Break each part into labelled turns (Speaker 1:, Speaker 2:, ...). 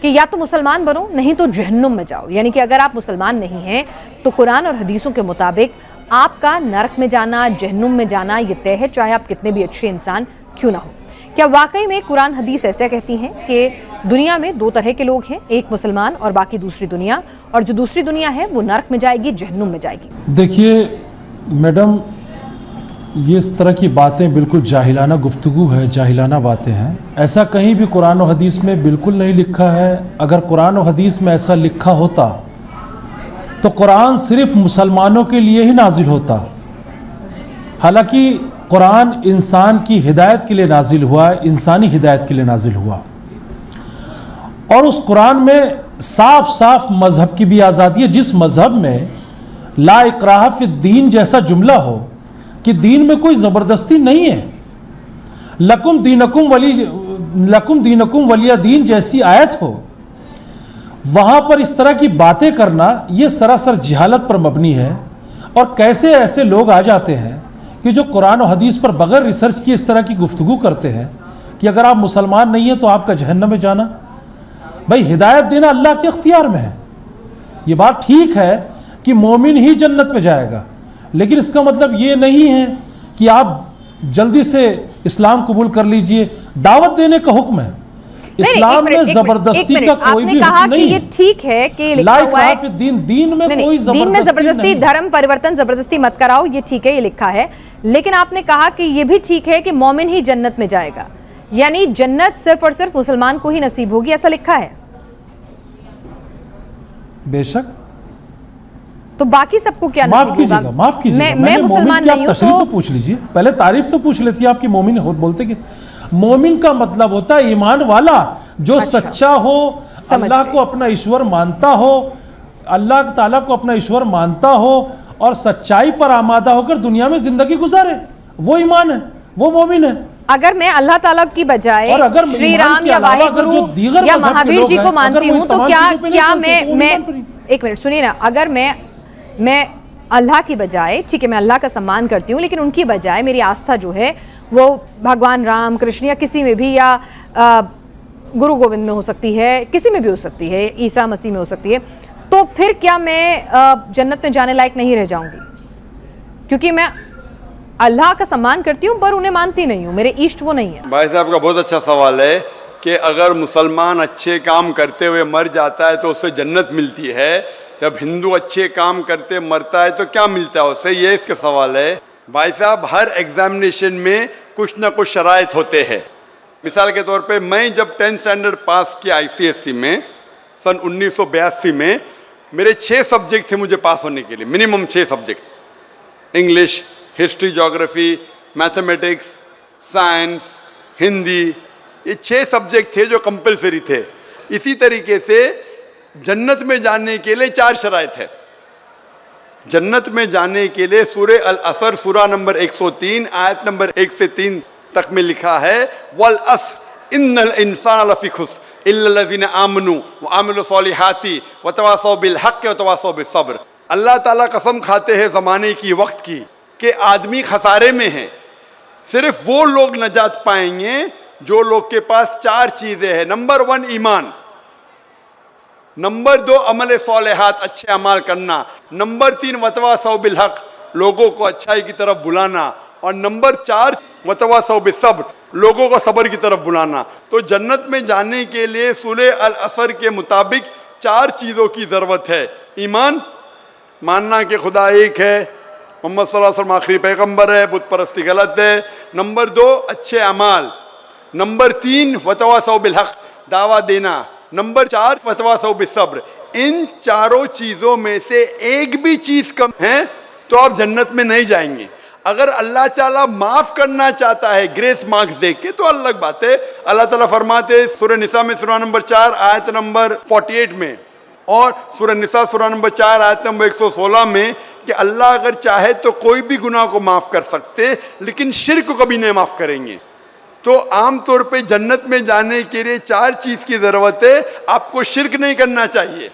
Speaker 1: कि या तो मुसलमान बनो नहीं तो जहन्नुम में जाओ। यानी कि अगर आप मुसलमान नहीं हैं तो कुरान और हदीसों के मुताबिक आपका नरक में जाना, जहन्नुम में जाना ये तय है, चाहे आप कितने भी अच्छे इंसान क्यों ना हो। क्या वाकई में कुरान हदीस ऐसा कहती हैं कि दुनिया में दो तरह के लोग हैं, एक मुसलमान और बाकी दूसरी दुनिया, और जो दूसरी दुनिया है वो नरक में जाएगी, जहन्नुम में जाएगी?
Speaker 2: देखिए मैडम, ये इस तरह की बातें बिल्कुल जाहिलाना गुफ्तगू है, जाहिलाना बातें हैं। ऐसा कहीं भी कुरान और हदीस में बिल्कुल नहीं लिखा है। अगर कुरान और हदीस में ऐसा लिखा होता तो कुरान सिर्फ मुसलमानों के लिए ही नाजिल होता। हालांकि कुरान इंसान की हिदायत के लिए नाजिल हुआ, इंसानी हिदायत के लिए नाजिल हुआ, और उस कुरान में साफ साफ मजहब की भी आज़ादी है। जिस मजहब में ला इकराह फिद्दीन जैसा जुमला हो कि दीन में कोई ज़बरदस्ती नहीं है, लकुम दीनकुम वलिया दीन जैसी आयत हो, वहाँ पर इस तरह की बातें करना ये सरासर जिहालत पर मबनी है। और कैसे ऐसे लोग आ जाते हैं कि जो कुरान और हदीस पर बगैर रिसर्च किए इस तरह की गुफ्तगू करते हैं कि अगर आप मुसलमान नहीं हैं तो आपका जहन्नम में जाना। भाई, हिदायत देना अल्लाह के इख्तियार में है। ये बात ठीक है कि मोमिन ही जन्नत में जाएगा, लेकिन इसका मतलब ये नहीं है कि आप जल्दी से इस्लाम कबूल कर लीजिए। दावत देने का हुक्म है। इस्लाम में जबरदस्ती का कोई भी हुक्म नहीं है।
Speaker 1: ये ठीक है कि लिखा हुआ है
Speaker 2: दीन में कोई
Speaker 1: जबरदस्ती, धर्म परिवर्तन जबरदस्ती मत कराओ, ये ठीक है, ये लिखा है। लेकिन आपने कहा कि ये भी ठीक है कि मोमिन ही जन्नत में जाएगा, यानी जन्नत सिर्फ और सिर्फ मुसलमान को ही नसीब होगी, ऐसा लिखा है।
Speaker 2: बेशक,
Speaker 1: तो बाकी सबको क्या?
Speaker 2: माफ कीजिएगा, माफ कीजिएगा,
Speaker 1: मैं मुसलमान नहीं हूं
Speaker 2: तो पूछ लीजिए, पहले तारीफ तो पूछ लेती है आपकी। मोमिन हो बोलते कि मोमिन का मतलब होता है ईमान वाला, जो
Speaker 1: अच्छा,
Speaker 2: सच्चा हो, अल्लाह को अपना ईश्वर मानता हो, अल्लाह ताला को अपना ईश्वर मानता हो और सच्चाई पर आमादा होकर दुनिया में जिंदगी गुजारे, वो ईमान है, वो मोमिन है।
Speaker 1: अगर मैं अल्लाह ताला की बजाय
Speaker 2: और अगर
Speaker 1: श्री राम या वाहिगुरु या महावीर जी को मानती हूँ तो क्या मैं एक मिनट सुनिए ना, अगर मैं अल्लाह की बजाय, ठीक है मैं अल्लाह का सम्मान करती हूँ, लेकिन उनकी बजाय मेरी आस्था जो है वो भगवान राम कृष्ण या किसी में भी, या गुरु गोविंद में हो सकती है, किसी में भी हो सकती है, ईसा मसीह में हो सकती है, तो फिर क्या मैं जन्नत में जाने लायक नहीं रह जाऊंगी? क्योंकि मैं अल्लाह का सम्मान करती हूँ पर उन्हें मानती नहीं हूँ, मेरे इष्ट वो नहीं है।
Speaker 3: भाई साहब का बहुत अच्छा सवाल है कि अगर मुसलमान अच्छे काम करते हुए मर जाता है तो उससे जन्नत मिलती है, जब हिंदू अच्छे काम करते मरता है तो क्या मिलता है उससे, ये इसका सवाल है। भाई साहब, हर एग्जामिनेशन में कुछ ना कुछ शराइत होते हैं। मिसाल के तौर पे मैं जब 10th स्टैंडर्ड पास किया ICSE में सन 1982 में, मेरे 6 सब्जेक्ट थे मुझे पास होने के लिए, minimum 6 subject, English, history, geography, mathematics, science, Hindi, ये 6 सब्जेक्ट थे जो कंपलसरी थे। इसी तरीके से जन्नत में जाने के लिए 4 शराइत है। जन्नत में जाने के लिए सूरह अल असर सूरा नंबर 103 आयत नंबर 1 से 3 तक में लिखा है, वल अस्र इन्नल इंसान लफी खुस्र इल्ला लज़ीना आमनू व आमिलु सॉलिहाती व तवासौ बिल हक़ व तवासौ बिस सब्र। अल्लाह ताला कसम खाते हैं ज़माने की, वक्त की, कि आदमी खसारे में है। सिर्फ वो लोग नजात पाएंगे जो लोग के पास 4 चीजें हैं। नंबर 1 ईमान, नंबर 2 अमल सॉलिहात, अच्छे अमाल करना, नंबर 3 वतवासौ बिल हक़, लोगों को अच्छाई की तरफ बुलाना, और नंबर 4 वतवासौ बिस सब्र, लोगों को सब्र की तरफ बुलाना। तो जन्नत में जाने के लिए सूरह अल असर के मुताबिक 4 चीज़ों की ज़रूरत है। ईमान, मानना कि खुदा एक है, मोहम्मद सल्लल्लाहु अलैहि वसल्लम आखिरी पैगंबर है, बुत परस्ती गलत है। नंबर 2 अच्छे अमाल, नंबर 3 वतवासौ बिल हक़, दावा देना, नंबर 4 वतवासौ बिस सब्र। इन चारों चीज़ों में से एक भी चीज़ कम है तो आप जन्नत में नहीं जाएंगे। अगर अल्लाह ताला माफ करना चाहता है ग्रेस मार्क्स देख के तो अलग बात है। अल्लाह ताला फरमाते सूरह निसा में सूरा नंबर 4 आयत नंबर 48 में, और सूरह निसा सूरा नंबर 4 आयत नंबर 116 में कि अल्लाह अगर चाहे तो कोई भी गुनाह को माफ कर सकते, लेकिन शिर्क को कभी नहीं माफ करेंगे। तो आमतौर पे जन्नत में जाने के लिए 4 चीज की जरूरत है। आपको शिर्क नहीं करना चाहिए।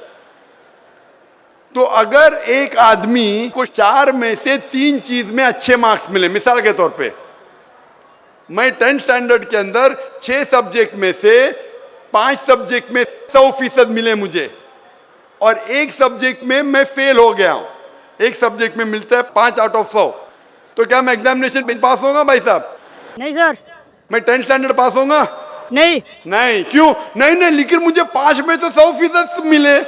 Speaker 3: तो अगर एक आदमी को 4 में से 3 चीज में अच्छे मार्क्स मिले, मिसाल के तौर पे मैं 10th स्टैंडर्ड के अंदर 6 सब्जेक्ट में से 5 सब्जेक्ट में 100% मिले मुझे और एक सब्जेक्ट में मैं फेल हो गया हूं, एक सब्जेक्ट में मिलता है 5 आउट ऑफ 100, तो क्या मैं एग्जामिनेशन में पास होगा भाई साहब?
Speaker 4: नहीं सर।
Speaker 3: मैं 10th स्टैंडर्ड पास होगा?
Speaker 4: नहीं।
Speaker 3: नहीं। क्यों नहीं? लेकिन मुझे 5 में तो 100% मिले।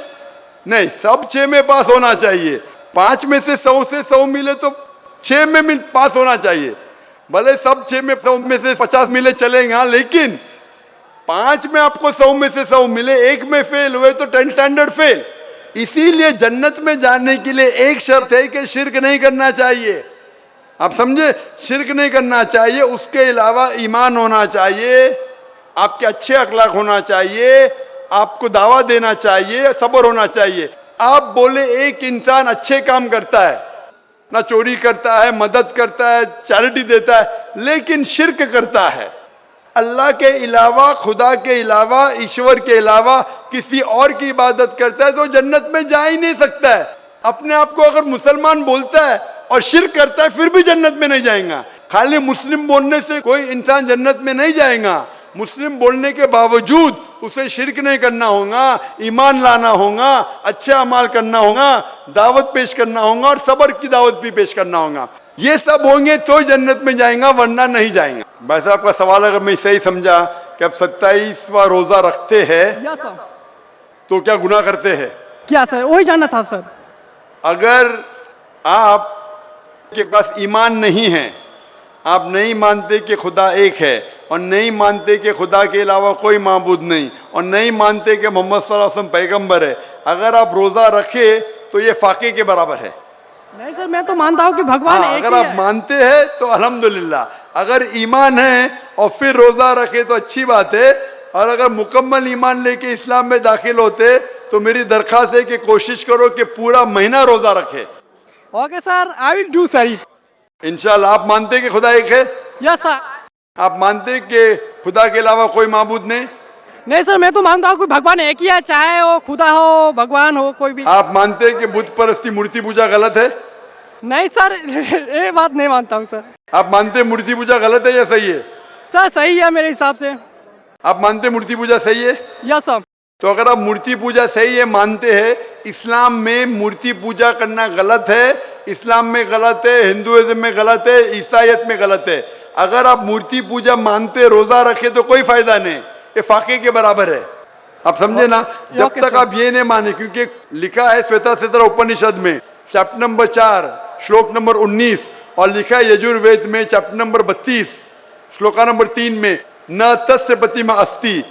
Speaker 3: नहीं, सब 6 में पास होना चाहिए। 5 में से 100 से 100 मिले तो 6 में पास होना चाहिए। भले सब 6 में 100 में से 50 मिले चलेगा, लेकिन 5 में आपको 100 में से 100 मिले, एक में फेल हुए तो 10th स्टैंडर्ड फेल। इसीलिए जन्नत में जाने के लिए एक शर्त है कि शिर्क नहीं करना चाहिए। आप समझे? शिर्क नहीं करना चाहिए, उसके अलावा ईमान होना चाहिए, आपके अच्छे अखलाक होना चाहिए, आपको दावा देना चाहिए, सब्र होना चाहिए। आप बोले एक इंसान अच्छे काम करता है, ना चोरी करता है, मदद करता है, चैरिटी देता है, लेकिन शिर्क करता है, अल्लाह के अलावा, खुदा के अलावा, ईश्वर के अलावा किसी और की इबादत करता है, तो जन्नत में जा ही नहीं सकता है। अपने आप को अगर मुसलमान बोलता है और शिर्क करता है, फिर भी जन्नत में नहीं जाएगा। खाली मुस्लिम बोलने से कोई इंसान जन्नत में नहीं जाएगा। मुस्लिम बोलने के बावजूद उसे शिर्क नहीं करना होगा, ईमान लाना होगा, अच्छे अमाल करना होगा, दावत पेश करना होगा और सब्र की दावत भी पेश करना होगा। ये सब होंगे तो जन्नत में जाएगा, वरना नहीं जाएगा। भाई साहब का सवाल अगर मैं सही समझा कि आप 27वां रोजा रखते हैं
Speaker 4: या सर।
Speaker 3: तो क्या गुनाह करते हैं?
Speaker 4: क्या सर? वही जानना था सर।
Speaker 3: अगर आप के पास ईमान नहीं है, आप नहीं मानते कि खुदा एक है और नहीं मानते कि खुदा के अलावा कोई माबूद नहीं और नहीं मानते कि मोहम्मद सल्लल्लाहु अलैहि वसल्लम पैगंबर है, अगर आप रोजा रखे तो ये फाके के बराबर है।
Speaker 4: नहीं सर, मैं तो मानता हूँ कि भगवान एक
Speaker 3: अगर
Speaker 4: ही
Speaker 3: आप
Speaker 4: है।
Speaker 3: मानते हैं तो अल्हम्दुलिल्लाह, अगर ईमान है और फिर रोजा रखे तो अच्छी बात है, और अगर मुकम्मल ईमान लेके इस्लाम में दाखिल होते तो मेरी दरख्वास्त है कि कोशिश करो कि पूरा महीना रोजा रखे।
Speaker 4: Okay sir, I will do sir.
Speaker 3: इंशाल्लाह। आप मानते हैं कि खुदा एक है?
Speaker 4: Yes sir.
Speaker 3: आप मानते हैं कि खुदा के अलावा कोई माबूद नहीं?
Speaker 4: नहीं सर, मैं तो मानता हूँ कि भगवान एक ही है, चाहे वो खुदा हो, भगवान हो, कोई भी।
Speaker 3: आप मानते हैं कि बुत परस्ती, मूर्ति पूजा गलत है?
Speaker 4: नहीं सर, ये बात नहीं मानता हूँ सर।
Speaker 3: आप मानते हैं मूर्ति पूजा गलत है या सही है?
Speaker 4: सर सही है मेरे हिसाब से।
Speaker 3: आप मानते हैं मूर्ति पूजा सही है?
Speaker 4: Yes sir.
Speaker 3: तो अगर आप मूर्ति पूजा सही है मानते हैं, इस्लाम में मूर्ति पूजा करना गलत है, इस्लाम में गलत है, हिंदुइज्म में गलत है, ईसाईयत में गलत है। अगर आप मूर्ति पूजा मानते, रोजा रखे तो कोई फायदा नहीं, ये फाके के बराबर है। आप समझे ना? जब तक आप ये नहीं माने, क्योंकि लिखा है श्वेताश्वतर उपनिषद में चैप्टर नंबर 4 श्लोक नंबर 19 और लिखा है यजुर्वेद में चैप्टर नंबर 32 श्लोका नंबर 3 में, न तस्य प्रतिमा अस्ति,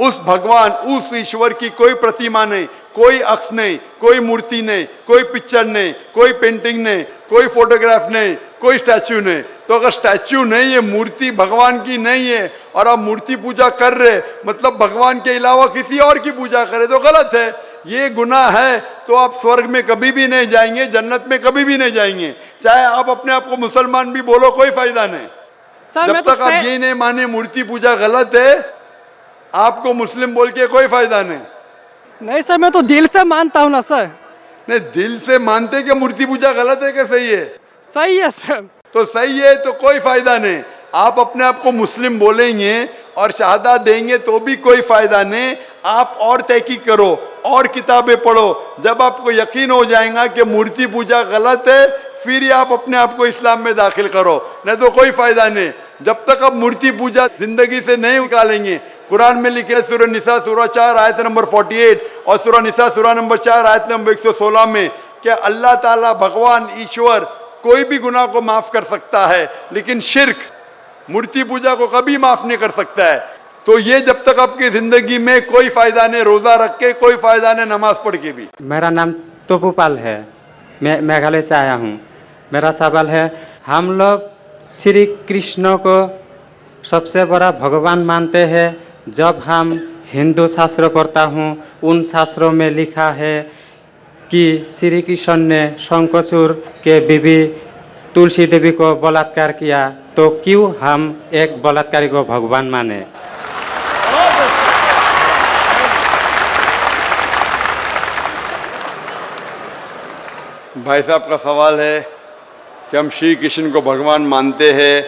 Speaker 3: उस भगवान, उस ईश्वर की कोई प्रतिमा नहीं, कोई अक्ष नहीं, कोई मूर्ति नहीं, कोई पिक्चर नहीं, कोई पेंटिंग नहीं, कोई फोटोग्राफ नहीं, कोई स्टैच्यू नहीं। तो अगर स्टैच्यू नहीं है, मूर्ति भगवान की नहीं है और आप मूर्ति पूजा कर रहे, मतलब भगवान के अलावा किसी और की पूजा करे, तो गलत है, ये गुनाह है। तो आप स्वर्ग में कभी भी नहीं जाएंगे, जन्नत में कभी भी नहीं जाएंगे, चाहे आप अपने आप को मुसलमान भी बोलो, कोई फायदा नहीं। जब तक आप ये नहीं माने मूर्ति पूजा गलत है, आपको मुस्लिम बोल के कोई फायदा नहीं।
Speaker 4: नहीं सर, मैं तो दिल से मानता हूँ ना सर।
Speaker 3: नहीं, दिल से मानते कि मूर्ति पूजा गलत है कि सही है?
Speaker 4: सही है सर।
Speaker 3: तो सही है तो कोई फायदा नहीं। आप अपने आप को मुस्लिम बोलेंगे और शहादत देंगे तो भी कोई फायदा नहीं। आप और तहकीक करो और किताबें पढ़ो, जब आपको यकीन हो जाएगा कि मूर्ति पूजा गलत है, फिर ही आप अपने आप को इस्लाम में दाखिल करो, नहीं तो कोई फायदा नहीं। जब तक आप मूर्ति पूजा जिंदगी से नहीं निकालेंगे, कुरान में लिखे सूरह निसा सूरह 4 आयत नंबर 48 और सूरह निसा सूरह नंबर 4 आयत नंबर 116 में कि अल्लाह ताला भगवान ईश्वर कोई भी गुनाह को माफ कर सकता है, लेकिन शिर्क, मूर्ति पूजा को कभी माफ नहीं कर सकता है। तो ये जब तक आपकी जिंदगी में कोई फायदा नहीं, रोजा रख के कोई फायदा नहीं, नमाज पढ़ के भी।
Speaker 5: मेरा नाम तोपूपाल है, मैं मेघालय से आया हूँ। मेरा सवाल है, हम लोग श्री कृष्ण को सबसे बड़ा भगवान मानते हैं, जब हम हिंदू शास्त्र पढ़ता हूँ, उन शास्त्रों में लिखा है कि श्री कृष्ण ने शंखचूड़ के बीवी तुलसी देवी को बलात्कार किया, तो क्यों हम एक बलात्कारी को भगवान माने?
Speaker 3: भाई साहब का सवाल है कि हम श्री कृष्ण को भगवान मानते हैं,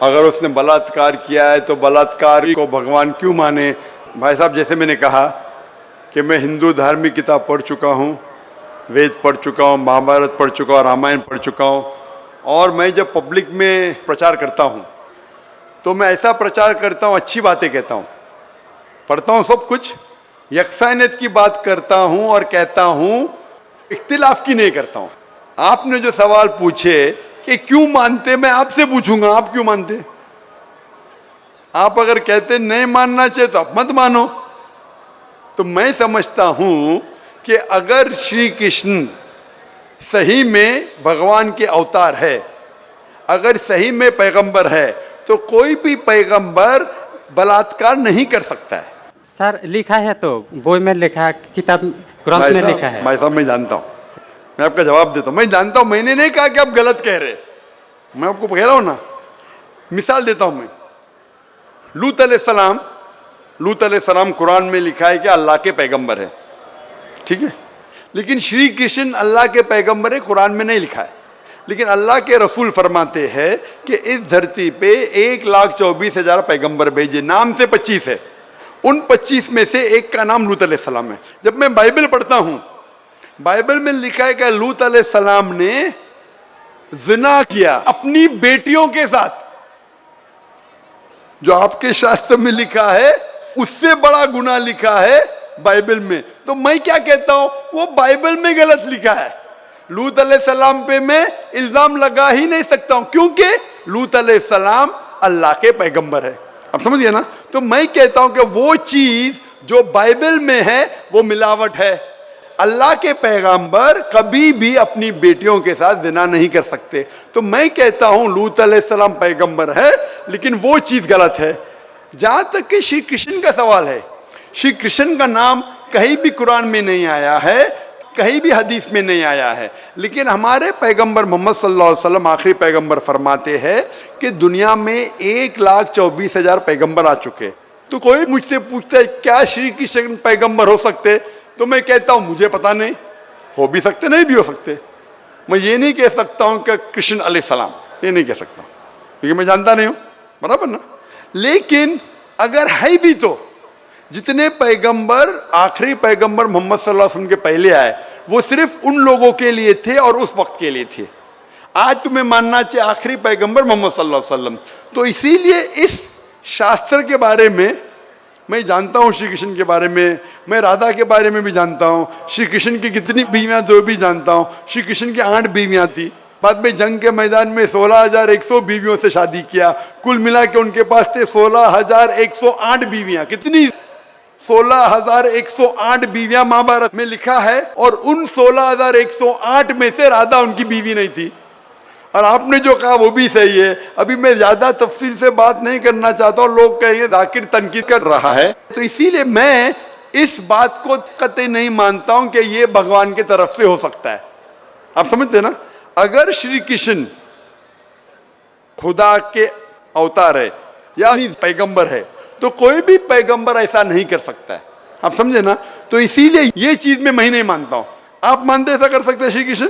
Speaker 3: अगर उसने बलात्कार किया है तो बलात्कारी को भगवान क्यों माने? भाई साहब, जैसे मैंने कहा कि मैं हिंदू धार्मिक किताब पढ़ चुका हूँ, वेद पढ़ चुका हूँ, महाभारत पढ़ चुका हूँ, रामायण पढ़ चुका हूँ, और मैं जब पब्लिक में प्रचार करता हूँ तो मैं ऐसा प्रचार करता हूँ, अच्छी बातें कहता हूँ, पढ़ता हूँ सब कुछ, यकसानियत की बात करता हूँ और कहता हूँ, इख्तिलाफ की नहीं करता हूँ। आपने जो सवाल पूछे कि क्यों मानते, मैं आपसे पूछूंगा आप क्यों मानते? आप अगर कहते नहीं मानना चाहिए तो आप मत मानो। तो मैं समझता हूं कि अगर श्री कृष्ण सही में भगवान के अवतार है, अगर सही में पैगंबर है, तो कोई भी पैगंबर बलात्कार नहीं कर सकता है।
Speaker 5: सर लिखा है तो बोई में लिखा है, किताब ग्रंथ में लिखा है।
Speaker 3: भाई साहब, मैं जानता हूं, मैं आपका जवाब देता हूं, मैं जानता हूं, मैंने नहीं कहा कि आप गलत कह रहे, मैं आपको कह रहा हूं ना। मिसाल देता हूं मैं, लूत अलैहिस्सलाम कुरान में लिखा है कि अल्लाह के पैगंबर है, ठीक है, लेकिन श्री कृष्ण अल्लाह के पैगंबर है, कुरान में नहीं लिखा है। लेकिन अल्लाह के रसूल फरमाते हैं कि इस धरती पे 1,24,000 पैगंबर भेजे, नाम से 25 है, उन 25 में से एक का नाम लूत अलैहिस्सलाम है। जब मैं बाइबल पढ़ता हूं, बाइबल में लिखा है कि लूत अलैहिस्सलाम ने जिना किया अपनी बेटियों के साथ, जो आपके शास्त्र में लिखा है उससे बड़ा गुनाह लिखा है बाइबल में। तो मैं क्या कहता हूं, वो बाइबल में गलत लिखा है। लूत अलैहिस्सलाम पे मैं इल्जाम लगा ही नहीं सकता हूं, क्योंकि लूत अलैहिस्सलाम अल्लाह के पैगंबर है। अब समझ गए ना? तो मैं कहता हूं कि वो चीज जो बाइबल में है वो मिलावट है। अल्लाह के पैगंबर कभी भी अपनी बेटियों के साथ जिना नहीं कर सकते। तो मैं कहता हूं लूत अलैहिस्सलाम पैगंबर है, लेकिन वो चीज गलत है। जहां तक कि श्री कृष्ण का सवाल है, श्री कृष्ण का नाम कहीं भी कुरान में नहीं आया है, कहीं भी हदीस में नहीं आया है, लेकिन हमारे पैगंबर मोहम्मद सल्लल्लाहु अलैहि वसल्लम आखिरी पैगंबर फरमाते हैं कि दुनिया में 1,24,000 पैगंबर आ चुके। तो कोई मुझसे पूछता है क्या श्री कृष्ण पैगंबर हो सकते, तो मैं कहता हूं मुझे पता नहीं, हो भी सकते नहीं भी हो सकते। मैं ये नहीं कह सकता हूं कि कृष्ण अलैहिस्सलाम, ये नहीं कह सकता क्योंकि मैं जानता नहीं हूं, बराबर ना। लेकिन अगर है भी तो जितने पैगंबर आखिरी पैगंबर मोहम्मद सल्लल्लाहु अलैहि वसल्लम के पहले आए वो सिर्फ उन लोगों के लिए थे और उस वक्त के लिए थे। आज तुम्हें मानना चाहिए आखिरी पैगंबर मोहम्मद सल्लल्लाहु अलैहि वसल्लम। तो इसीलिए इस शास्त्र के बारे में मैं जानता हूं, श्री कृष्ण के बारे में, मैं राधा के बारे में भी जानता हूं, श्री कृष्ण की कितनी बीवियां दो भी जानता हूं। श्री कृष्ण की 8 बीवियां थी, बाद में जंग के मैदान में 16,100 बीवियों से शादी किया, कुल मिला के उनके पास थे 16,108 बीवियां। कितनी? 16,108 बीवियां महाभारत में लिखा है, और उन 16,108 में से राधा उनकी बीवी नहीं थी। और आपने जो कहा वो भी सही है। अभी मैं ज्यादा तफसील से बात नहीं करना चाहता हूं, लोग कहेंगे जाकिर तनकीद कर रहा है, तो इसीलिए मैं इस बात को कतई नहीं मानता हूं कि ये भगवान की तरफ से हो सकता है। आप समझते ना? अगर श्री कृष्ण खुदा के अवतार है या पैगंबर है, तो कोई भी पैगंबर ऐसा नहीं कर सकता है। आप समझे ना? तो इसीलिए ये चीज मैं नहीं मानता हूं। आप मानते ऐसा कर सकते हैं श्री कृष्ण?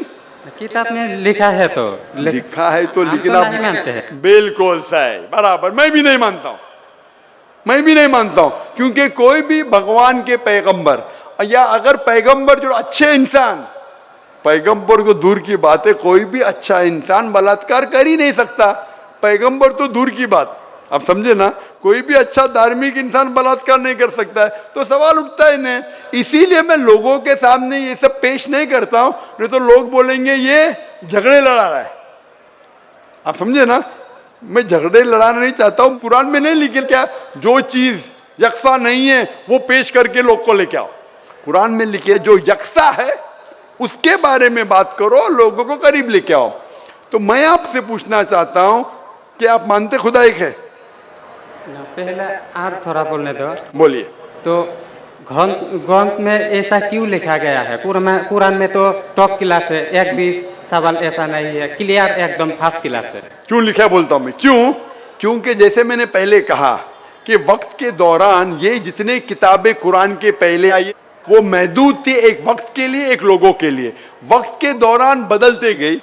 Speaker 5: किताब में लिखा है तो
Speaker 3: लिखा है तो, लेकिन
Speaker 5: तो
Speaker 3: आप
Speaker 5: नहीं मानते हैं।
Speaker 3: बिल्कुल सही, बराबर। मैं भी नहीं मानता हूं, मैं भी नहीं मानता हूं, क्योंकि कोई भी भगवान के पैगंबर या अगर पैगंबर जो अच्छे इंसान, पैगंबर तो दूर की बात है, कोई भी अच्छा इंसान बलात्कार कर ही नहीं सकता, पैगंबर तो दूर की बात। आप समझे ना? कोई भी अच्छा धार्मिक इंसान बलात्कार नहीं कर सकता है, तो सवाल उठता ही नहीं। इसीलिए मैं लोगों के सामने ये सब पेश नहीं करता हूं, नहीं तो लोग बोलेंगे ये झगड़े लड़ा रहा है। आप समझे ना? मैं झगड़े लड़ाना नहीं चाहता हूं। कुरान में नहीं लिखे क्या, जो चीज यकसा नहीं है वो पेश करके लोग को लेके आओ। कुरान में लिखे जो यकसा है उसके बारे में बात करो, लोगों को करीब लेके आओ। तो मैं आपसे पूछना चाहता हूं कि आप मानते खुदा एक है?
Speaker 5: पहले और थोड़ा बोलने दो।
Speaker 3: बोलिए।
Speaker 5: तो ग्रंथ में ऐसा क्यों लिखा गया है? कुरान में तो टॉप क्लास है, 1-20 सवाल ऐसा नहीं है, क्लियर एकदम फर्स्ट क्लास है।
Speaker 3: क्यों लिखा बोलता हूं मैं, क्यों? क्योंकि जैसे मैंने पहले कहा कि वक्त के दौरान ये जितने किताबें कुरान के पहले आई वो महदूद थी, एक वक्त के लिए, एक लोगों के लिए। वक्त के दौरान बदलते गई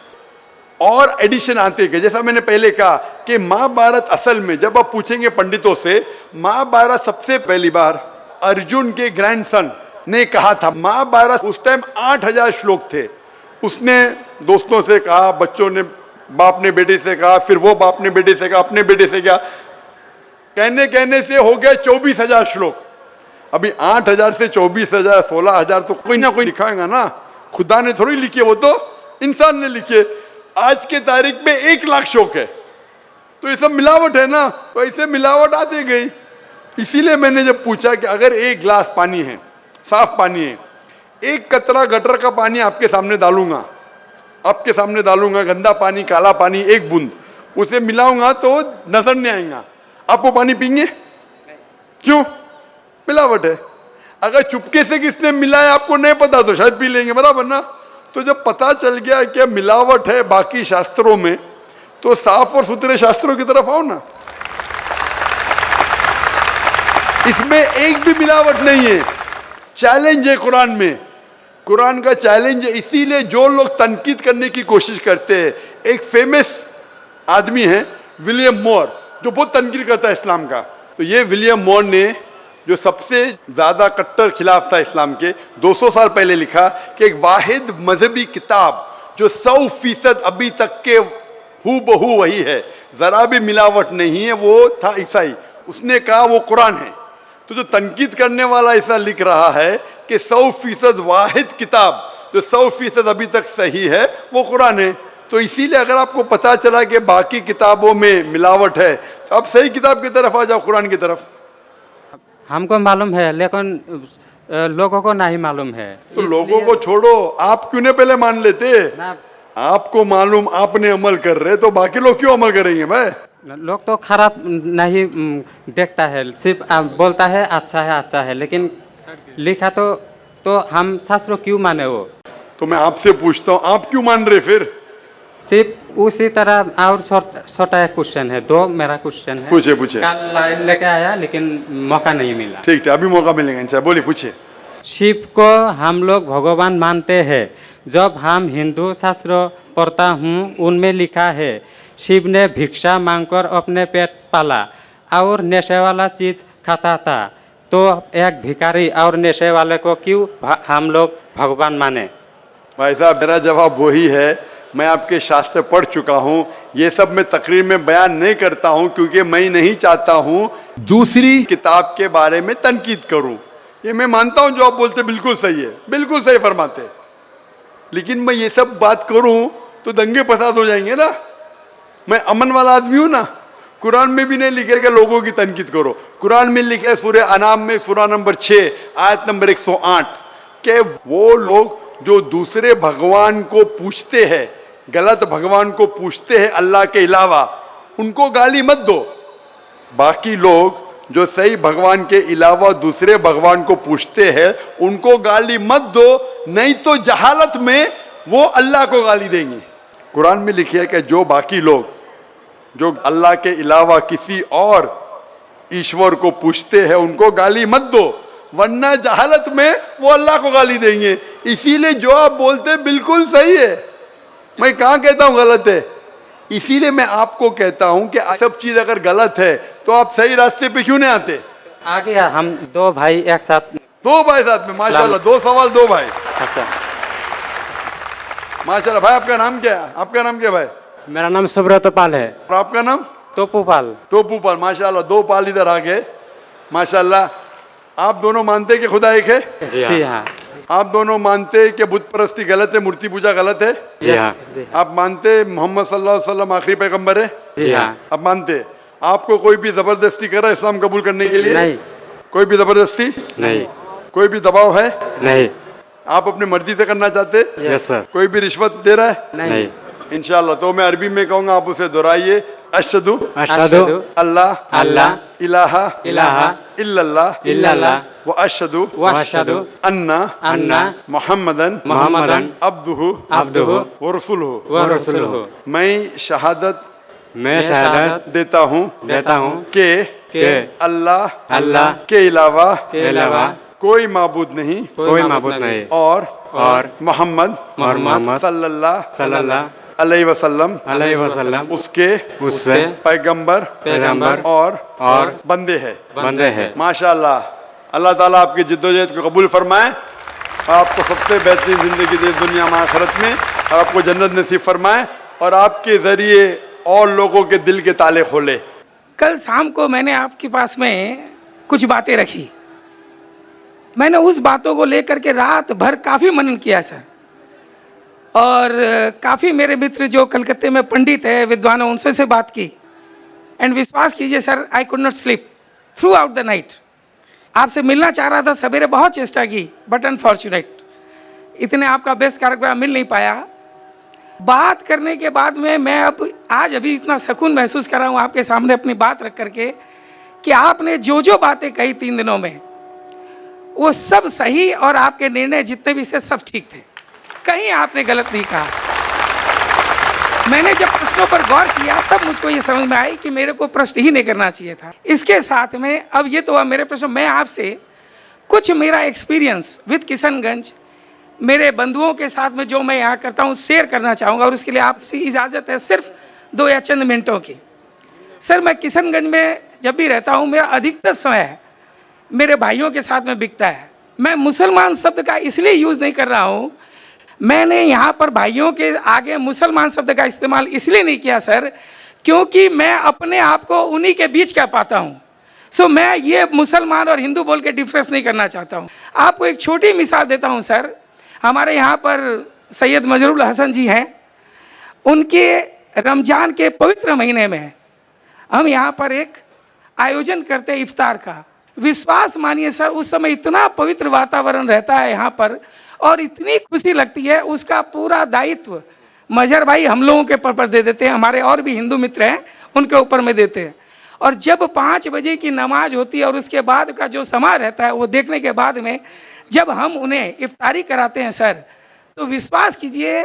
Speaker 3: और एडिशन आते गए। जैसा मैंने पहले कहा कि महाभारत असल में जब आप पूछेंगे पंडितों से, महाभारत सबसे पहली बार अर्जुन के ग्रैंडसन ने कहा था। महाभारत उस टाइम 8000 श्लोक थे। उसने दोस्तों से कहा, बच्चों ने बाप ने बेटे से कहा, फिर वो बाप ने बेटे से कहा, अपने बेटे से कहा, कहने कहने से हो गए 24,000 श्लोक। अभी 8000 से 24,000 16,000 तो कोई ना कोई लिखाएगा ना, खुदा ने थोड़ी लिखे, वो तो इंसान ने लिखे। आज के तारीख में 1 लाख श्लोक है, तो ये सब मिलावट है ना, तो ऐसे मिलावट आती गई। इसीलिए मैंने जब पूछा कि अगर 1 गिलास पानी है, साफ पानी है, 1 कतरा गटर का पानी आपके सामने डालूंगा, आपके सामने डालूंगा, गंदा पानी, काला पानी, 1 बूंद उसे मिलाऊंगा तो नजर नहीं आएगा, आप वो पानी पीएंगे? क्यों? मिलावट है। अगर चुपके से किसने मिलाया आपको नहीं पता तो शायद पी लेंगे, बराबर ना। तो जब पता चल गया कि मिलावट है बाकी शास्त्रों में, तो साफ और सुथरे शास्त्रों की तरफ आओ ना। इसमें एक भी मिलावट नहीं है। चैलेंज है कुरान में, कुरान का चैलेंज है। इसीलिए जो लोग तनकीद करने की कोशिश करते हैं, एक फेमस आदमी है विलियम मोर, जो बहुत तनकीद करता है इस्लाम का। तो ये विलियम मोर ने, जो सबसे ज्यादा कट्टर खिलाफ था इस्लाम के, 200 साल पहले लिखा कि एक वाहिद मजहबी किताब जो 100% अभी तक के हूबहू वही है, जरा भी मिलावट नहीं है, वो था ईसाई। उसने कहा वो कुरान है। तो जो तनकीद करने वाला ऐसा लिख रहा है कि 100% वाहिद किताब जो 100% अभी तक सही है वो कुरान है। तो इसीलिए अगर आपको पता चला कि बाकी किताबों में मिलावट है, तो आप सही किताब की तरफ आ जाओ, कुरान की तरफ।
Speaker 5: हमको मालूम है, लेकिन लोगों को नहीं मालूम है।
Speaker 3: तो लोगों को छोड़ो, आप क्यों नहीं पहले मान लेते? आपको मालूम, आपने अमल कर रहे, तो बाकी लोग क्यों अमल करेंगे भाई?
Speaker 5: लोग तो खराब नहीं देखता है, सिर्फ बोलता है अच्छा है, लेकिन लिखा तो हम शास्त्रों क्यों माने वो?
Speaker 3: तो मैं आपसे पूछता हूँ, आप क्यों मान रहे फिर?
Speaker 5: सिर्फ उसी तरह। और छोटा एक क्वेश्चन है, 2 मेरा क्वेश्चन है।
Speaker 3: पूछे।
Speaker 5: कल लेके आया लेकिन मौका नहीं मिला।
Speaker 3: ठीक है, अभी मौका मिलेगा इंशाल्लाह। बोलिए, पूछिए।
Speaker 5: शिव को हम लोग भगवान मानते हैं। जब हम हिंदू शास्त्र पढ़ता हूँ, उनमें लिखा है शिव ने भिक्षा मांगकर अपने पेट पाला और नशे वाला चीज खाता था। तो एक भिखारी और नशे वाले को क्यों हम लोग भगवान माने?
Speaker 3: भाई साहब, मेरा जवाब वही है। मैं आपके शास्त्र पढ़ चुका हूँ। ये सब मैं तकरीर में बयान नहीं करता हूँ, क्योंकि मैं नहीं चाहता हूँ दूसरी किताब के बारे में तनकीद करूँ। ये मैं मानता हूँ जो आप बोलते बिल्कुल सही है, बिल्कुल सही फरमाते, लेकिन मैं ये सब बात करूँ तो दंगे फसाद हो जाएंगे ना। मैं अमन वाला आदमी हूँ ना। कुरान में भी नहीं लिखे कि लोगों की तनकीद करो। कुरान में लिखे सूरह अनाम में सूरह नंबर 6 आयत नंबर 108 के वो लोग जो दूसरे भगवान को पूछते हैं, गलत भगवान को पूछते हैं अल्लाह के अलावा, उनको गाली मत दो। बाकी लोग जो सही भगवान के अलावा दूसरे भगवान को पूछते हैं, उनको गाली मत दो, नहीं तो जहालत में वो अल्लाह को गाली देंगे। कुरान में लिखा है कि जो बाकी लोग जो अल्लाह के अलावा किसी और ईश्वर को पूछते हैं, उनको गाली मत दो, वरना जहालत में वो अल्लाह को गाली देंगे। इसीलिए जो आप बोलते बिल्कुल सही है, मैं कहाँ कहता हूँ गलत है। इसीलिए मैं आपको कहता हूँ कि सब चीज अगर गलत है तो आप सही रास्ते पे क्यों नहीं आते?
Speaker 5: आ गया, हम 2 भाई एक साथ।
Speaker 3: 2 भाई साथ में, माशाल्लाह, 2 सवाल 2 भाई।
Speaker 5: अच्छा,
Speaker 3: माशाल्लाह। भाई आपका नाम क्या है? आपका नाम क्या भाई?
Speaker 4: मेरा नाम सुब्रत पाल है।
Speaker 3: और आपका नाम?
Speaker 5: टोपूपाल।
Speaker 3: टोपूपाल, माशाल्लाह। 2 पाल इधर आ गए, माशाल्लाह। आप दोनों मानते हैं कि खुदा एक है?
Speaker 5: जी हाँ।
Speaker 3: आप दोनों मानते हैं कि बुत परस्ती गलत है, मूर्ति पूजा गलत है?
Speaker 5: जी हाँ।
Speaker 3: आप मानते हैं मोहम्मद सल्लल्लाहु अलैहि वसल्लम आखिरी पैगंबर है?
Speaker 5: जी हाँ।
Speaker 3: आप मानते हैं? आपको कोई भी जबरदस्ती कर रहा है इस्लाम कबूल करने के लिए?
Speaker 5: नहीं।
Speaker 3: कोई भी जबरदस्ती
Speaker 5: नहीं।
Speaker 3: कोई भी दबाव है?
Speaker 5: नहीं।
Speaker 3: आप अपनी मर्जी से करना चाहते?
Speaker 5: Yes sir.
Speaker 3: कोई भी रिश्वत दे रहा है?
Speaker 5: नहीं।
Speaker 3: इंशाल्लाह। तो मैं अरबी में कहूंगा, आप उसे दोहराइए। अशहदु
Speaker 5: अशहदु
Speaker 3: अल्लाह
Speaker 5: अल्लाह
Speaker 3: इलाहा
Speaker 5: इलाहा
Speaker 3: इल्लल्लाह
Speaker 5: इल्लल्लाह
Speaker 3: व अशहदु अन्ना मुहम्मदन अब्दुहु व रसूलुहु। मैं शहादत देता हूँ कि अल्लाह के अलावा कोई माबूद नहीं और मोहम्मद सल्लल्लाहु अलैहि वसल्लम उसके पैगंबर और बंदे हैं। माशाल्लाह, अल्लाह ताला आपकी जिद्दोजहद को कबूल फरमाए, आपको सबसे बेहतरीन ज़िंदगी दे दुनिया में आखिरत में, और आपको जन्नत नसीब फरमाए और आपके ज़रिए और लोगों के दिल के ताले खोले।
Speaker 6: कल शाम को मैंने आपके पास में कुछ बातें रखी। मैंने उस बातों को लेकर के रात भर काफ़ी मनन किया सर, और काफ़ी मेरे मित्र जो कलकत्ते में पंडित है, विद्वान है, उनसे से बात की। एंड विश्वास कीजिए sir, I could not sleep through out the night. आपसे मिलना चाह रहा था, सवेरे बहुत चेष्टा की, बट अनफॉर्चुनेट इतने आपका बेस्ट कार्यक्रम मिल नहीं पाया। बात करने के बाद में मैं अब आज अभी इतना सुकून महसूस कर रहा हूँ आपके सामने अपनी बात रख करके, कि आपने जो जो बातें कही 3 दिनों में वो सब सही, और आपके निर्णय जितने भी से सब ठीक थे, कहीं आपने गलत नहीं कहा। मैंने जब प्रश्नों पर गौर किया तब मुझको ये समझ में आई कि मेरे को प्रश्न ही नहीं करना चाहिए था। इसके साथ में अब ये तो मेरे प्रश्न, मैं आपसे कुछ मेरा एक्सपीरियंस विद किशनगंज, मेरे बंधुओं के साथ में जो मैं यहाँ करता हूँ, शेयर करना चाहूँगा, और उसके लिए आपसे इजाज़त है सिर्फ 2 या चंद मिनटों की। सर, मैं किशनगंज में जब भी रहता हूँ, मेरा अधिकतर समय मेरे भाइयों के साथ में बिकता है। मैं मुसलमान शब्द का इसलिए यूज़ नहीं कर रहा हूँ, मैंने यहाँ पर भाइयों के आगे मुसलमान शब्द का इस्तेमाल इसलिए नहीं किया सर, क्योंकि मैं अपने आप को उन्हीं के बीच क्या पाता हूँ। सो मैं ये मुसलमान और हिंदू बोल के डिफरेंस नहीं करना चाहता हूँ। आपको एक छोटी मिसाल देता हूँ सर। हमारे यहाँ पर सैयद मजरुल हसन जी हैं, उनके रमज़ान के पवित्र महीने में हम यहाँ पर एक आयोजन करते हैं इफ्तार का। विश्वास मानिए सर, उस समय इतना पवित्र वातावरण रहता है यहाँ पर, और इतनी खुशी लगती है, उसका पूरा दायित्व मजहर भाई हम लोगों के ऊपर दे देते हैं, हमारे और भी हिंदू मित्र हैं उनके ऊपर में देते हैं। और जब 5 बजे की नमाज होती है और उसके बाद का जो समा रहता है, वो देखने के बाद में जब हम उन्हें इफ्तारी कराते हैं सर, तो विश्वास कीजिए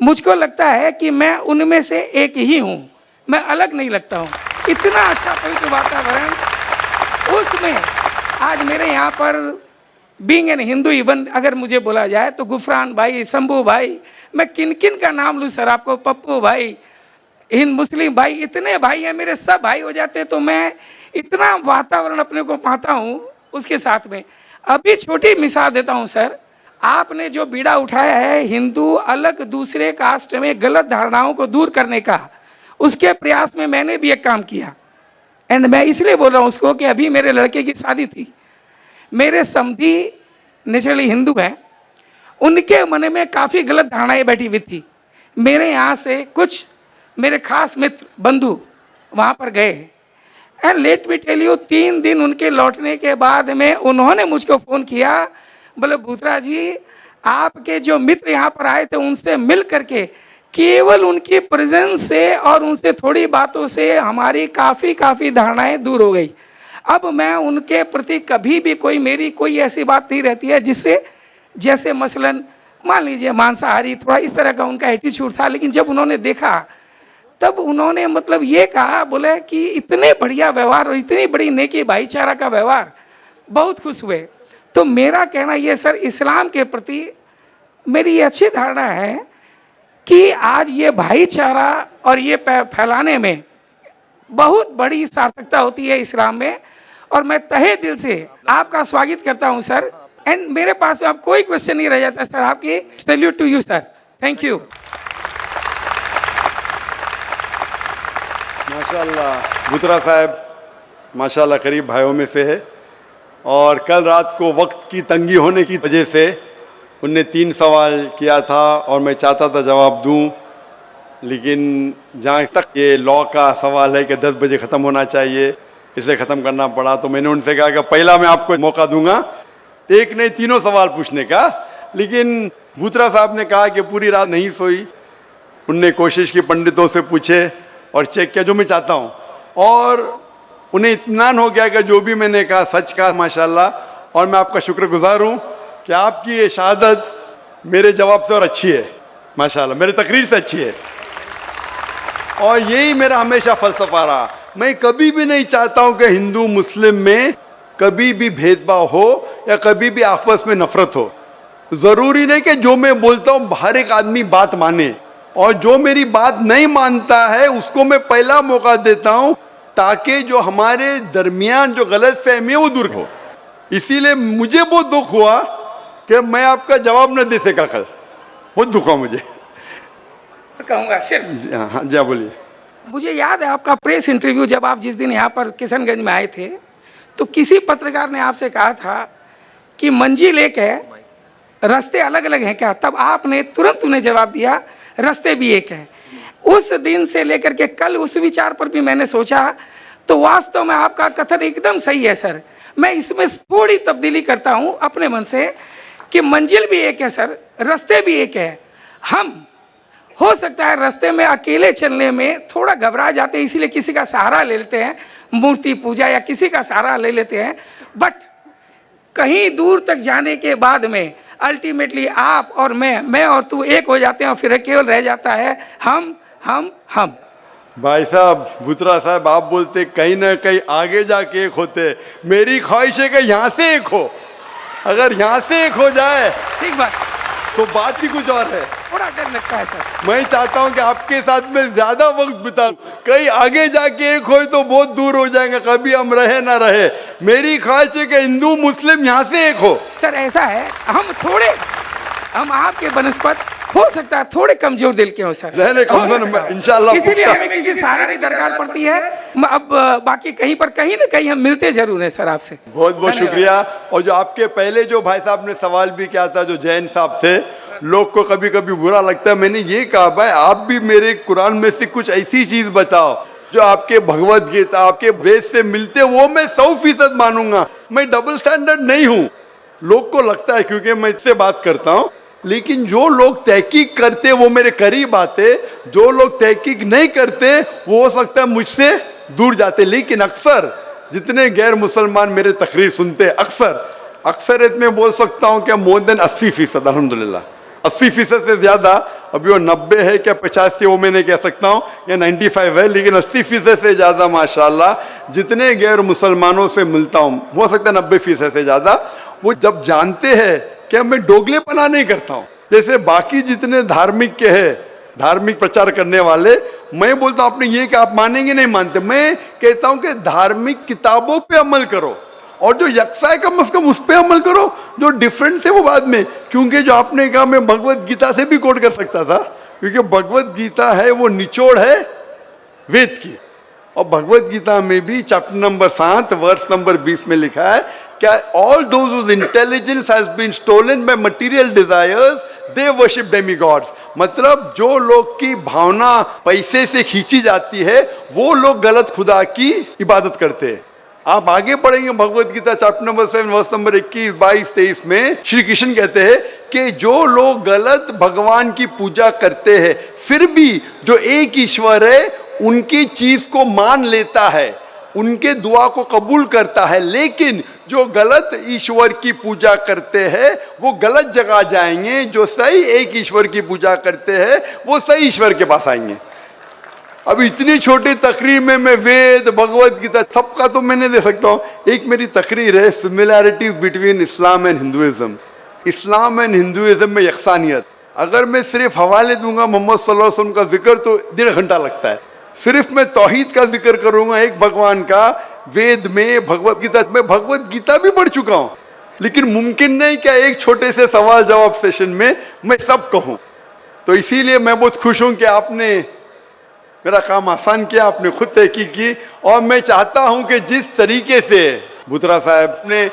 Speaker 6: मुझको लगता है कि मैं उनमें से एक ही हूँ, मैं अलग नहीं लगता हूँ। इतना अच्छा पवित्र वातावरण उसमें। आज मेरे यहाँ पर बीइंग एन हिंदू, इवन अगर मुझे बोला जाए तो गुफरान भाई, शंभू भाई, मैं किन किन का नाम लूँ सर आपको, पप्पू भाई, हिंद मुस्लिम भाई, इतने भाई हैं मेरे, सब भाई हो जाते हैं। तो मैं इतना वातावरण अपने को पाता हूँ उसके साथ में। अभी छोटी मिसाल देता हूँ सर, आपने जो बीड़ा उठाया है हिंदू अलग दूसरे कास्ट में गलत धारणाओं को दूर करने का, उसके प्रयास में मैंने भी एक काम किया। एंड मैं इसलिए बोल रहा हूँ उसको कि अभी मेरे लड़के की शादी थी, मेरे समधी नेचुरली हिंदू हैं, उनके मन में काफ़ी गलत धारणाएं बैठी हुई थी। मेरे यहाँ से कुछ मेरे खास मित्र बंधु वहाँ पर गए, and let me tell you, 3 दिन उनके लौटने के बाद में उन्होंने मुझको फ़ोन किया, बोले भूतरा जी आपके जो मित्र यहाँ पर आए थे उनसे मिल करके केवल उनकी प्रेजेंस से और उनसे थोड़ी बातों से हमारी काफ़ी धारणाएं दूर हो गई। अब मैं उनके प्रति कभी भी मेरी कोई ऐसी बात नहीं रहती है जिससे, जैसे मसलन मान लीजिए मांसाहारी, थोड़ा इस तरह का उनका एटीट्यूड था। लेकिन जब उन्होंने देखा तब उन्होंने मतलब ये कहा, बोले कि इतने बढ़िया व्यवहार और इतनी बड़ी नेकी भाईचारा का व्यवहार, बहुत खुश हुए। तो मेरा कहना ये सर, इस्लाम के प्रति मेरी ये अच्छी धारणा है कि आज ये भाईचारा और ये फैलाने में बहुत बड़ी सार्थकता होती है इस्लाम में। और मैं तहे दिल से आपका स्वागत करता हूं सर। एंड मेरे पास में अब कोई क्वेश्चन नहीं रह जाता सर, आपकी salute to you sir, thank you.
Speaker 3: माशाल्लाह भूतरा साहब माशाल्लाह करीब भाइयों में से है, और कल रात को वक्त की तंगी होने की वजह से उनने 3 सवाल किया था और मैं चाहता था जवाब दूं, लेकिन जहाँ तक ये लॉ का सवाल है कि 10 बजे ख़त्म होना चाहिए, इसे ख़त्म करना पड़ा। तो मैंने उनसे कहा कि पहला मैं आपको मौका दूंगा, एक नहीं 3 सवाल पूछने का। लेकिन भूतरा साहब ने कहा कि पूरी रात नहीं सोई, उनने कोशिश की, पंडितों से पूछे और चेक किया जो मैं चाहता हूँ, और उन्हें इत्मीनान हो गया कि जो भी मैंने कहा सच कहा माशाल्लाह। और मैं आपका शुक्रगुजार हूँ कि आपकी ये शहादत मेरे जवाब से और अच्छी है माशाल्लाह, मेरी तकरीर से अच्छी है। और यही मेरा हमेशा फ़लसफ़ा रहा, मैं कभी भी नहीं चाहता हूँ कि हिंदू मुस्लिम में कभी भी भेदभाव हो या कभी भी आपस में नफरत हो। ज़रूरी नहीं कि जो मैं बोलता हूँ हर एक आदमी बात माने, और जो मेरी बात नहीं मानता है उसको मैं पहला मौका देता हूँ ताकि जो हमारे दरमियान जो गलत फहमी है वो दूर हो। इसीलिए मुझे बहुत दुख हुआ कि मैं आपका जवाब न दे सका कल, बहुत दुख हुआ मुझे।
Speaker 6: कहूँगा सिर्फ
Speaker 3: हाँ जी, बोलिए।
Speaker 6: मुझे याद है आपका प्रेस इंटरव्यू, जब आप जिस दिन यहाँ पर किशनगंज में आए थे, तो किसी पत्रकार ने आपसे कहा था कि मंजिल एक है, रास्ते अलग अलग हैं क्या? तब आपने तुरंत उन्हें जवाब दिया रास्ते भी एक हैं। उस दिन से लेकर के कल उस विचार पर भी मैंने सोचा, तो वास्तव में आपका कथन एकदम सही है सर। मैं इसमें थोड़ी तब्दीली करता हूँ अपने मन से कि मंजिल भी एक है सर, रास्ते भी एक है। हम हो सकता है रास्ते में अकेले चलने में थोड़ा घबरा जाते हैं, इसीलिए किसी का सहारा ले लेते हैं, मूर्ति पूजा या किसी का सहारा ले लेते हैं, बट कहीं दूर तक जाने के बाद में अल्टीमेटली आप और मैं और तू एक हो जाते हैं, और फिर केवल रह जाता है हम।
Speaker 3: भाई साहब, बुत्रा साहब, आप बोलते कहीं ना कहीं आगे जाके एक होते। मेरी ख्वाहिश है कि यहाँ से एक हो, अगर यहाँ से एक हो जाए
Speaker 6: ठीक बात,
Speaker 3: तो बात ही कुछ और है।
Speaker 6: थोड़ा डर लगता है सर।
Speaker 3: मैं चाहता हूं कि आपके साथ में ज्यादा वक्त बिताऊं, कहीं आगे जाके एक हो तो बहुत दूर हो जाएंगे, कभी हम रहे ना रहे। मेरी ख्वाहिश है कि हिंदू मुस्लिम यहाँ से एक हो।
Speaker 6: सर ऐसा है, हम आपके बनस्पत हो सकता है थोड़े कमजोर दिल के हो सर,
Speaker 3: रहने कमजोर इंशाल्लाह,
Speaker 6: इसीलिए हमें किसी सहारे की दरकार पड़ती है। अब बाकी कहीं ना कहीं हम मिलते जरूर हैं सर आपसे।
Speaker 3: बहुत बहुत शुक्रिया। और जो आपके पहले जो भाई साहब ने सवाल भी किया था, जो जैन साहब थे, लोग को कभी कभी बुरा लगता है, मैंने ये कहा भाई आप भी मेरे कुरान में से कुछ ऐसी चीज बताओ जो आपके भगवत गीता, आपके वेद से मिलते, वो मैं 100% मानूंगा। मैं डबल स्टैंडर्ड नहीं हूँ, लोग को लगता है क्योंकि मैं इससे बात करता हूँ, लेकिन जो लोग तहकीक करते वो मेरे करीब आते, जो लोग तहकीक नहीं करते वो हो सकता है मुझसे दूर जाते। लेकिन अक्सर जितने गैर मुसलमान मेरे तकरीर सुनते हैं, अक्सरियत में बोल सकता हूँ कि मोर देन 80%, अल्हम्दुलिल्लाह 80% से ज़्यादा, अभी वो 90 है क्या 85 वो मैं नहीं कह सकता हूँ, या 95 है, लेकिन 80% से ज़्यादा माशाल्लाह जितने गैर मुसलमानों से मिलता हूँ, हो सकता है 90% से ज़्यादा, वो जब जानते हैं कि मैं डोगलेपना नहीं करता हूँ, जैसे बाकी जितने धार्मिक के हैं, धार्मिक प्रचार करने वाले, मैं बोलता हूँ आपने ये कि आप मानेंगे नहीं मानते, मैं कहता हूँ कि धार्मिक किताबों पे अमल करो, और जो यकसा है कम से कम उस पर अमल करो, जो डिफरेंस है वो बाद में। क्योंकि जो आपने कहा मैं भगवत गीता से भी कोट कर सकता था, क्योंकि भगवत गीता है वो निचोड़ है वेद की, और भगवत गीता में भी चैप्टर नंबर 7 वर्स नंबर 20 में लिखा है क्या all those whose intelligence has been stolen by material desires they worship demigods. मतलब जो लोग की भावना पैसे से खींची जाती है वो लोग गलत खुदा की इबादत करते हैं। आप आगे पढ़ेंगे Bhagavad Gita chapter number 7 verse number 21, 22, 23 में श्री कृष्ण कहते हैं कि जो लोग गलत भगवान की पूजा करते हैं फिर भी जो एक ईश्वर है उनकी चीज को मान लेता है, उनके दुआ को कबूल करता है, लेकिन जो गलत ईश्वर की पूजा करते हैं वो गलत जगह जाएंगे, जो सही एक ईश्वर की पूजा करते हैं वो सही ईश्वर के पास आएंगे। अब इतनी छोटी तकरीर में मैं वेद भगवत गीता सबका तो मैं नहीं दे सकता हूँ। एक मेरी तकरीर है similarities between Islam and Hinduism, Islam and Hinduism में यकसानियत। अगर मैं सिर्फ हवाले दूंगा मोहम्मद सल्लल्लाहु अलैहि वसल्लम का जिक्र तो 1.5 घंटा लगता है। सिर्फ मैं तौहीद का जिक्र करूंगा एक भगवान का, वेद में भगवत गीता में, भगवत गीता भी पढ़ चुका हूं, लेकिन मुमकिन नहीं क्या एक छोटे से सवाल जवाब सेशन में मैं सब कहूं। तो इसीलिए मैं बहुत खुश हूं कि आपने मेरा काम आसान किया, आपने खुद तहकीक की, और मैं चाहता हूं कि जिस तरीके से बुत्रा साहब ने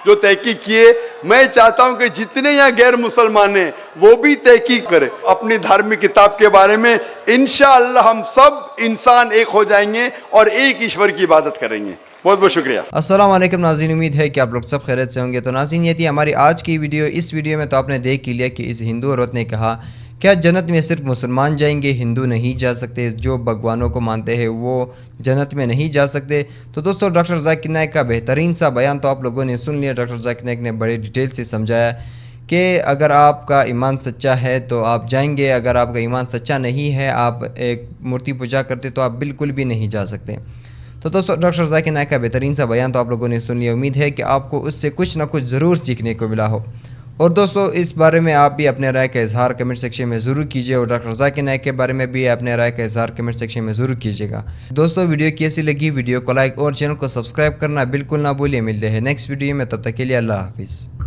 Speaker 3: जो तहकीक किए, मैं चाहता हूं कि जितने यहाँ गैर मुसलमान हैं वो भी तहकीक करें अपनी धार्मिक किताब के बारे में। इंशाअल्लाह हम सब इंसान एक हो जाएंगे और एक ईश्वर की इबादत करेंगे। बहुत बहुत शुक्रिया।
Speaker 7: अस्सलाम वालेकुम नाज़रीन, उम्मीद है कि आप लोग सब खैरियत से होंगे। तो नाज़रीन ये थी हमारी आज की वीडियो। इस वीडियो में तो आपने देख ही लिया कि इस हिंदू औरत ने कहा क्या जन्नत में सिर्फ मुसलमान जाएंगे, हिंदू नहीं जा सकते, जो भगवानों को मानते हैं वो जन्नत में नहीं जा सकते। तो दोस्तों डॉक्टर जाकिर नाइक का बेहतरीन सा बयान तो आप लोगों ने सुन लिया। डॉक्टर जाकिर नाइक ने बड़े डिटेल से समझाया कि अगर आपका ईमान सच्चा है तो आप जाएंगे, अगर आपका ईमान सच्चा नहीं है, आप एक मूर्ति पूजा करते तो आप बिल्कुल भी नहीं जा सकते। तो दोस्तों डॉक्टर जाकिर नाइक का बेहतरीन सा बयान तो आप लोगों ने सुन लिया। उम्मीद है कि आपको उससे कुछ ना कुछ ज़रूर सीखने को मिला हो। और दोस्तों इस बारे में आप भी अपने राय का इजहार कमेंट सेक्शन में ज़रूर कीजिए और डॉक्टर जाकिर नाइक के बारे में भी अपने राय का इजहार कमेंट सेक्शन में ज़रूर कीजिएगा। दोस्तों वीडियो कैसी लगी, वीडियो को लाइक और चैनल को सब्सक्राइब करना बिल्कुल ना भूलिए। मिलते हैं नेक्स्ट वीडियो में, तब तक के लिए अल्लाह हाफिज़।